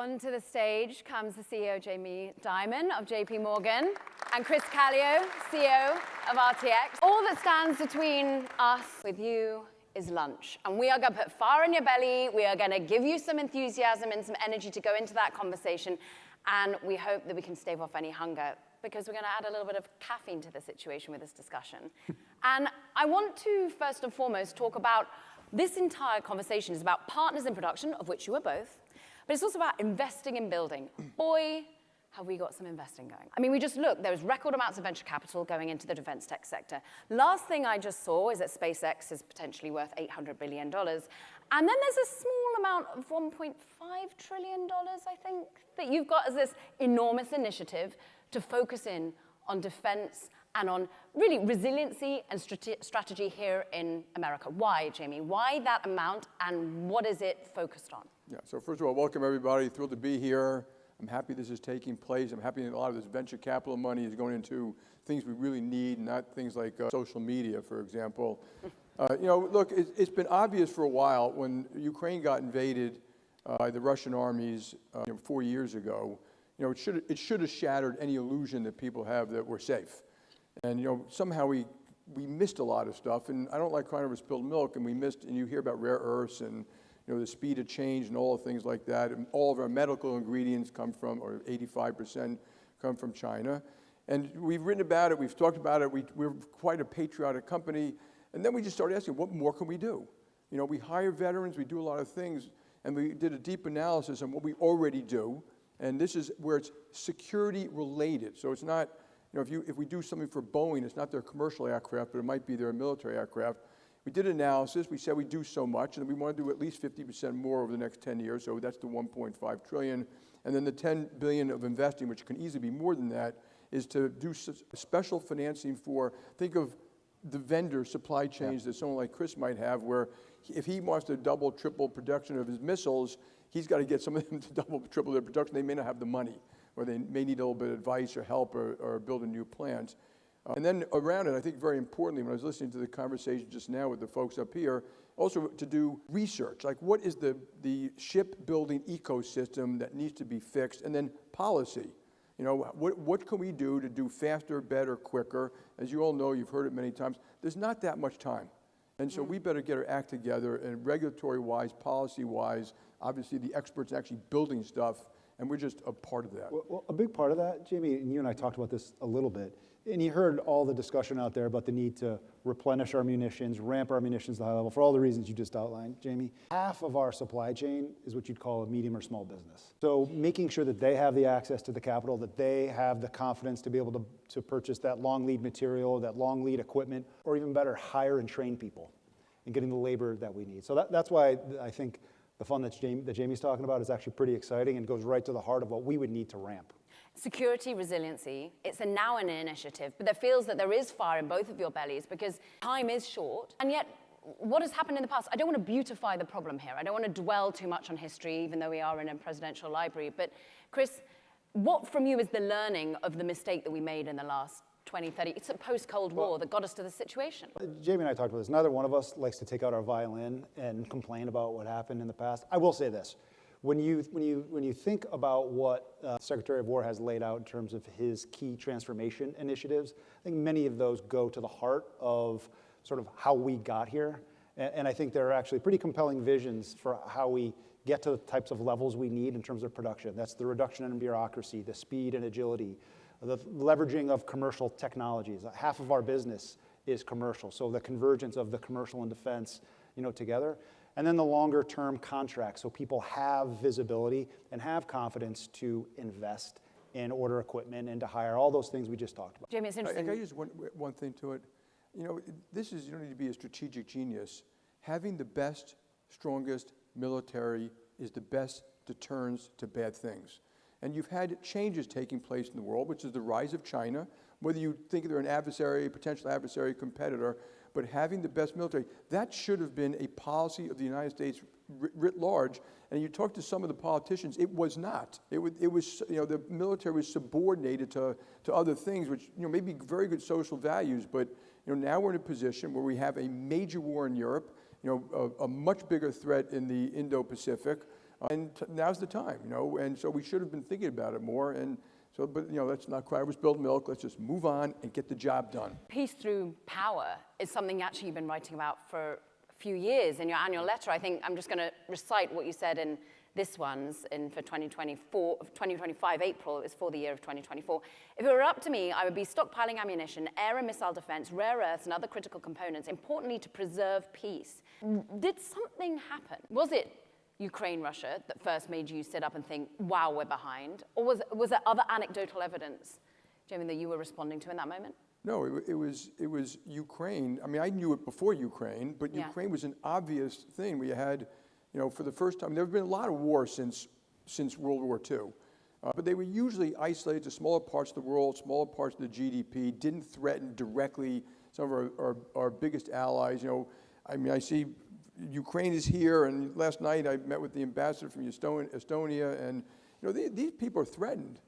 Onto the stage comes the CEO, Jamie Dimon of JP Morgan, and Chris Callio, CEO of RTX. All that stands between us with you is lunch. And we are going to put fire in your belly. We are going to give you some enthusiasm and some energy to go into that conversation. And we hope that we can stave off any hunger, because we're going to add a little bit of caffeine to the situation with this discussion. And I want to, first and foremost, talk about this entire conversation is about partners in production, of which you are both, but it's also about investing in building. Boy, have we got some investing going. I mean, we just looked, there was record amounts of venture capital going into the defense tech sector. Last thing I just saw is that SpaceX is potentially worth $800 billion. And then there's a small amount of $1.5 trillion, I think, that you've got as this enormous initiative to focus in on defense and on really resiliency and strategy here in America. Why, Jamie? Why that amount, and what is it focused on? Yeah, so first of all, welcome everybody. Thrilled to be here. I'm happy this is taking place. I'm happy that a lot of this venture capital money is going into things we really need, not things like social media, for example. Look, it's been obvious for a while when Ukraine got invaded by the Russian armies 4 years ago. It should have shattered any illusion that people have that we're safe. And somehow we missed a lot of stuff. And I don't like crying over spilled milk. And we missed. And you hear about rare earths and the speed of change and all the things like that. And all of our medical ingredients come from, or 85% come from China. And we've written about it. We've talked about it. We're quite a patriotic company. And then we just started asking, what more can we do? We hire veterans. We do a lot of things. And we did a deep analysis on what we already do. And this is where it's security related. So it's not, if we do something for Boeing, it's not their commercial aircraft, but it might be their military aircraft. We did analysis. We said we do so much, and we want to do at least 50% more over the next 10 years. So that's the 1.5 trillion. And then the 10 billion of investing, which can easily be more than that, is to do special financing for, think of the vendor supply chains that someone like Chris might have, where if he wants to double, triple production of his missiles, he's got to get some of them to double, triple their production. They may not have the money, or they may need a little bit of advice or help or build a new plant. And then around it, I think very importantly, when I was listening to the conversation just now with the folks up here, also to do research, like what is the shipbuilding ecosystem that needs to be fixed, and then policy. What can we do to do faster, better, quicker? As you all know, you've heard it many times, there's not that much time. And so we better get our act together, and regulatory-wise, policy-wise, obviously the experts actually building stuff, and we're just a part of that. Well, a big part of that, Jamie, and you and I talked about this a little bit, and you heard all the discussion out there about the need to replenish our munitions, ramp our munitions to high level, for all the reasons you just outlined, Jamie. Half of our supply chain is what you'd call a medium or small business. So making sure that they have the access to the capital, that they have the confidence to be able to purchase that long lead material, that long lead equipment, or even better, hire and train people and getting the labor that we need. So that's why I think the fund that Jamie's talking about is actually pretty exciting and goes right to the heart of what we would need to ramp. Security, resiliency, it's a now an initiative, but there feels that there is fire in both of your bellies because time is short. And yet, what has happened in the past, I don't want to beautify the problem here. I don't want to dwell too much on history, even though we are in a presidential library. But Chris, what from you is the learning of the mistake that we made in the last 20, 30, it's a post-Cold War that got us to this situation? Jamie and I talked about this. Neither one of us likes to take out our violin and complain about what happened in the past. I will say this. When you think about what Secretary of War has laid out in terms of his key transformation initiatives, I think many of those go to the heart of sort of how we got here. And I think there are actually pretty compelling visions for how we get to the types of levels we need in terms of production. That's the reduction in bureaucracy, the speed and agility, the leveraging of commercial technologies. Half of our business is commercial, so the convergence of the commercial and defense, together. And then the longer term contracts, so people have visibility and have confidence to invest in order equipment and to hire, all those things we just talked about. Jamie, it's interesting. Can I use one thing to it? You don't need to be a strategic genius. Having the best, strongest military is the best deterrence to bad things. And you've had changes taking place in the world, which is the rise of China, whether you think they're an adversary, potential adversary, competitor, but having the best military, that should have been a policy of the United States writ large. And you talk to some of the politicians, it was not. It was the military was subordinated to other things, which may be very good social values, but now we're in a position where we have a major war in Europe, a much bigger threat in the Indo-Pacific, And now's the time, and so we should have been thinking about it more. And so, but let's not cry over spilled milk. Let's just move on and get the job done. Peace through power is something actually you've been writing about for a few years in your annual letter. I think I'm just going to recite what you said in this one's for 2025 April. It was for the year of 2024. If it were up to me, I would be stockpiling ammunition, air and missile defense, rare earths, and other critical components, importantly to preserve peace. Did something happen? Was it Ukraine, Russia that first made you sit up and think, wow, we're behind? Or was there other anecdotal evidence, Jamie, that you were responding to in that moment? No, it was Ukraine. I mean, I knew it before Ukraine, but Ukraine was an obvious thing. We had, for the first time, there have been a lot of wars since World War II, but they were usually isolated to smaller parts of the world, smaller parts of the GDP, didn't threaten directly some of our biggest allies. I mean, I see Ukraine is here, and last night I met with the ambassador from Estonia, and these people are threatened.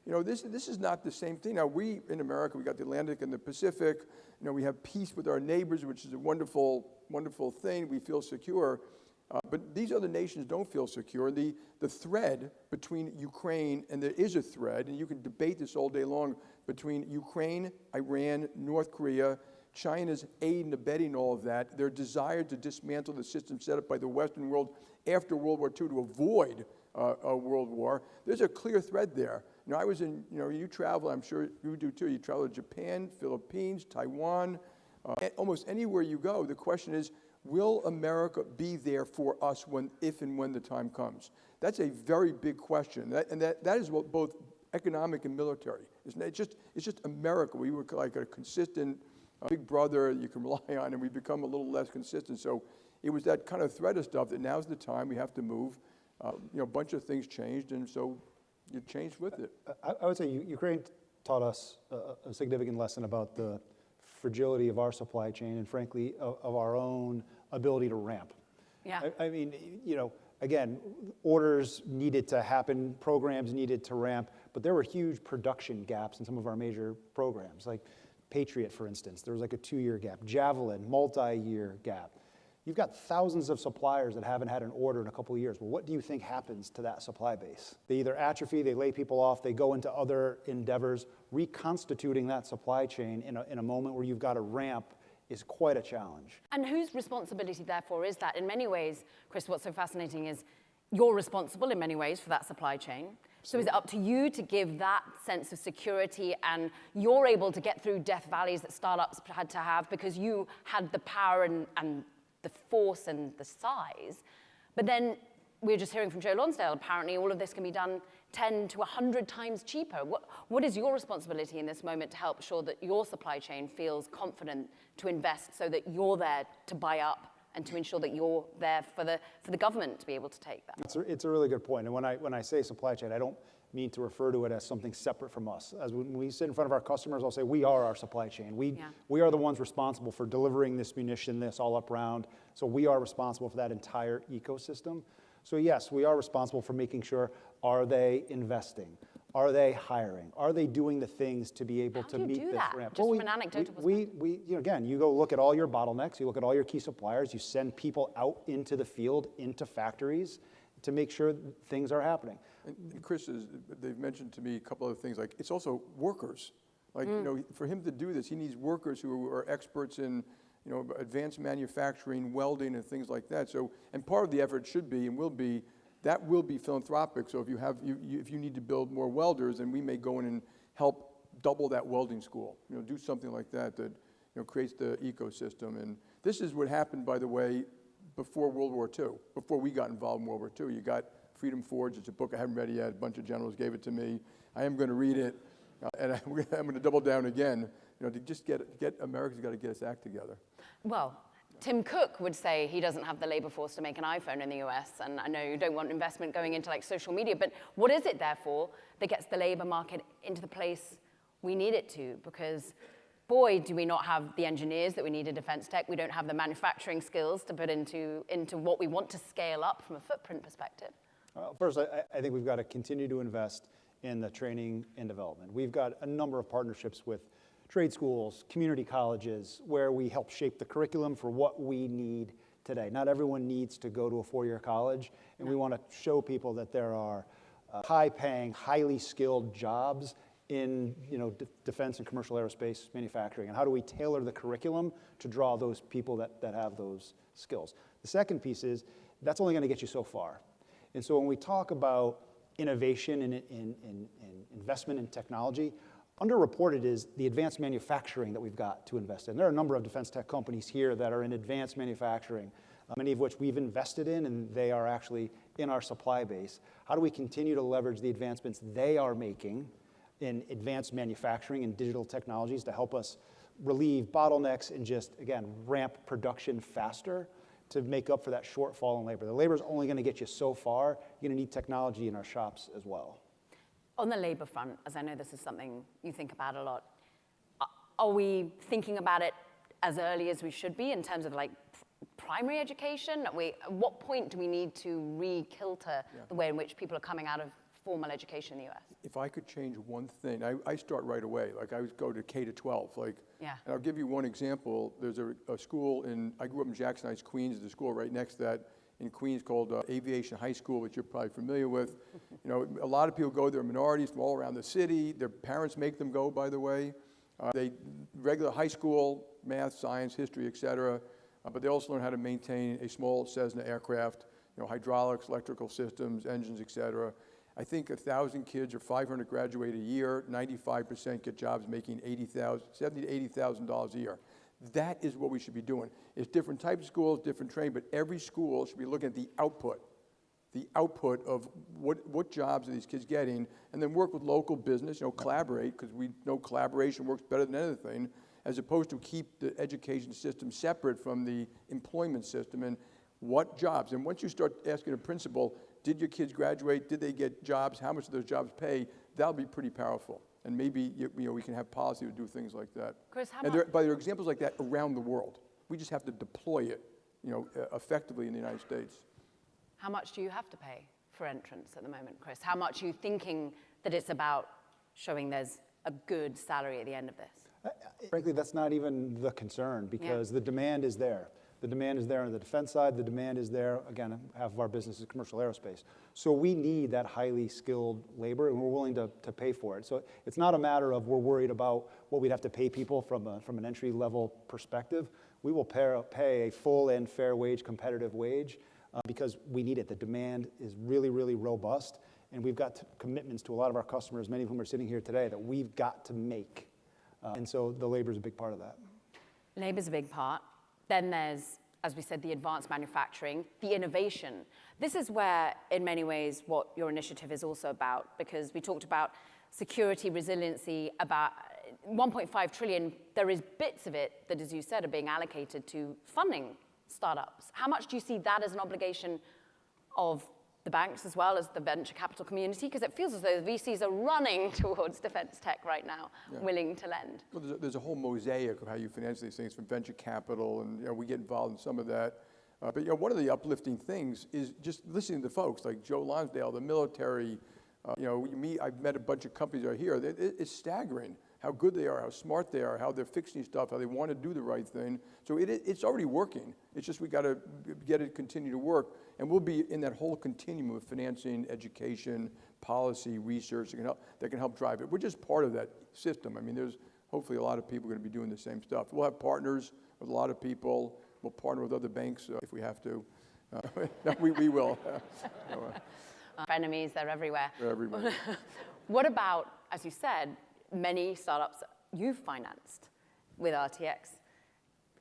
This is not the same thing. Now, we in America, we got the Atlantic and the Pacific. We have peace with our neighbors, which is a wonderful, wonderful thing. We feel secure. But these other nations don't feel secure. The thread between Ukraine, and there is a thread, and you can debate this all day long, between Ukraine, Iran, North Korea, China's aid and abetting all of that, their desire to dismantle the system set up by the Western world after World War II to avoid a world war. There's a clear thread there. I was in, you travel, I'm sure you do too, you travel to Japan, Philippines, Taiwan, almost anywhere you go. The question is, will America be there for us if and when the time comes? That's a very big question. That is both economic and military. It's just America. We were like a consistent big brother you can rely on, and we've become a little less consistent. So it was that kind of threat of stuff that now's the time we have to move. A bunch of things changed, and so you changed with it. I would say Ukraine taught us a significant lesson about the fragility of our supply chain and, frankly, of our own ability to ramp. Yeah. I mean, again, orders needed to happen, programs needed to ramp, but there were huge production gaps in some of our major programs, like Patriot, for instance. There was like a 2-year gap. Javelin, multi-year gap. You've got thousands of suppliers that haven't had an order in a couple of years. Well, what do you think happens to that supply base? They either atrophy, they lay people off, they go into other endeavors. Reconstituting that supply chain in a moment where you've got a ramp is quite a challenge. And whose responsibility, therefore, is that? In many ways, Chris, what's so fascinating is you're responsible in many ways for that supply chain. So is it up to you to give that sense of security, and you're able to get through death valleys that startups had to have because you had the power and the force and the size? But then we're just hearing from Joe Lonsdale, apparently all of this can be done 10 to 100 times cheaper. What is your responsibility in this moment to help sure that your supply chain feels confident to invest so that you're there to buy up and to ensure that you're there for the government to be able to take that? It's a really good point. And when I say supply chain, I don't mean to refer to it as something separate from us. As when we sit in front of our customers, I'll say we are our supply chain. We are the ones responsible for delivering this munition, this all up round. So we are responsible for that entire ecosystem. So yes, we are responsible for making sure, are they investing? Are they hiring? Are they doing the things to be able to meet this ramp? Just from an anecdotal perspective. Again, you go look at all your bottlenecks, you look at all your key suppliers, you send people out into the field, into factories to make sure things are happening. And Chris, they've mentioned to me a couple other things, like it's also workers. Like, for him to do this, he needs workers who are experts in, advanced manufacturing, welding, and things like that. So, and part of the effort should be and will be, that will be philanthropic. So if if you need to build more welders, then we may go in and help double that welding school. Do something like that creates the ecosystem. And this is what happened, by the way, before World War II. Before we got involved in World War II, you got Freedom Forge. It's a book I haven't read yet. A bunch of generals gave it to me. I am going to read it, and I'm going to double down again. To just get America's got to get its act together. Well, Tim Cook would say he doesn't have the labor force to make an iPhone in the US, and I know you don't want investment going into like social media, but what is it therefore that gets the labor market into the place we need it to? Because boy, do we not have the engineers that we need in defense tech. We don't have the manufacturing skills to put into what we want to scale up from a footprint perspective. First, I think we've got to continue to invest in the training and development. We've got a number of partnerships with trade schools, community colleges, where we help shape the curriculum for what we need today. Not everyone needs to go to a four-year college, and we want to show people that there are high-paying, highly skilled jobs in defense and commercial aerospace manufacturing, and how do we tailor the curriculum to draw those people that have those skills. The second piece is that's only going to get you so far. And so when we talk about innovation and investment in technology, underreported is the advanced manufacturing that we've got to invest in. There are a number of defense tech companies here that are in advanced manufacturing, many of which we've invested in, and they are actually in our supply base. How do we continue to leverage the advancements they are making in advanced manufacturing and digital technologies to help us relieve bottlenecks and just, again, ramp production faster to make up for that shortfall in labor? The labor is only going to get you so far. You're going to need technology in our shops as well. On the labor front, as I know this is something you think about a lot, are we thinking about it as early as we should be in terms of like primary education? At what point do we need to re-kilter the way in which people are coming out of formal education in the U.S.? If I could change one thing, I start right away. Like I would go to K to 12. And I'll give you one example. There's a school I grew up in Jackson Heights, Queens. There's a school right next to that in Queens called Aviation High School, which you're probably familiar with. A lot of people go there, minorities from all around the city. Their parents make them go, by the way. They regular high school, math, science, history, et cetera. But they also learn how to maintain a small Cessna aircraft, hydraulics, electrical systems, engines, et cetera. I think 1,000 kids or 500 graduate a year. 95% get jobs making $70,000 to $80,000 a year. That is what we should be doing. It's different types of schools, different training, but every school should be looking at the output of what jobs are these kids getting, and then work with local business, collaborate, because we know collaboration works better than anything, as opposed to keep the education system separate from the employment system and what jobs. And once you start asking a principal, did your kids graduate? Did they get jobs? How much do those jobs pay? That'll be pretty powerful. And maybe we can have policy to do things like that. Chris, But there are examples like that around the world. We just have to deploy it, effectively in the United States. How much do you have to pay for entrance at the moment, Chris? How much are you thinking that it's about showing there's a good salary at the end of this? Frankly, that's not even the concern, because the demand is there. The demand is there on the defense side. The demand is there, again, half of our business is commercial aerospace. So we need that highly skilled labor, and we're willing to pay for it. So it's not a matter of we're worried about what we'd have to pay people from an entry-level perspective. We will pay a full and fair wage, competitive wage, because we need it. The demand is really, really robust, and we've got commitments to a lot of our customers, many of whom are sitting here today, that we've got to make. And so the labor is a big part of that. Labor's a big part. Then there's, as we said, the advanced manufacturing, the innovation. This is where, in many ways, what your initiative is also about, because we talked about security, resiliency, about 1.5 trillion. There is bits of it that, as you said, are being allocated to funding startups. How much do you see that as an obligation of the banks as well as the venture capital community? Because it feels as though the VCs are running towards defense tech right now, willing to lend. Well, there's a whole mosaic of how you finance these things, from venture capital, and we get involved in some of that. But one of the uplifting things is just listening to folks like Joe Lonsdale, the military. I've met a bunch of companies that are here. It's staggering how good they are, how smart they are, how they're fixing stuff, how they want to do the right thing. So it's already working. It's just we got to get it continue to work. And we'll be in that whole continuum of financing, education, policy, research that can help drive it. We're just part of that system. I mean, there's hopefully a lot of people going to be doing the same stuff. We'll have partners with a lot of people. We'll partner with other banks if we have to. No, we will. Enemies, they're everywhere. They're everywhere. What about, as you said, many startups you've financed with RTX?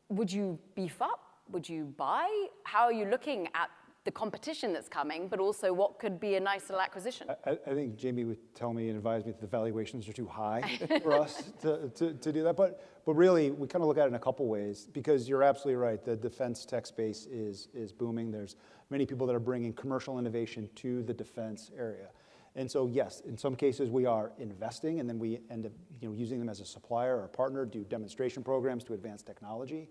Would you beef up? Would you buy? How are you looking at the competition that's coming, but also what could be a nice little acquisition? I think Jamie would tell me and advise me that the valuations are too high for us to do that. But really, we kind of look at it in a couple ways, because you're absolutely right. The defense tech space is booming. There's many people that are bringing commercial innovation to the defense area. And so, yes, in some cases we are investing, and then we end up using them as a supplier or a partner, do demonstration programs to advance technology.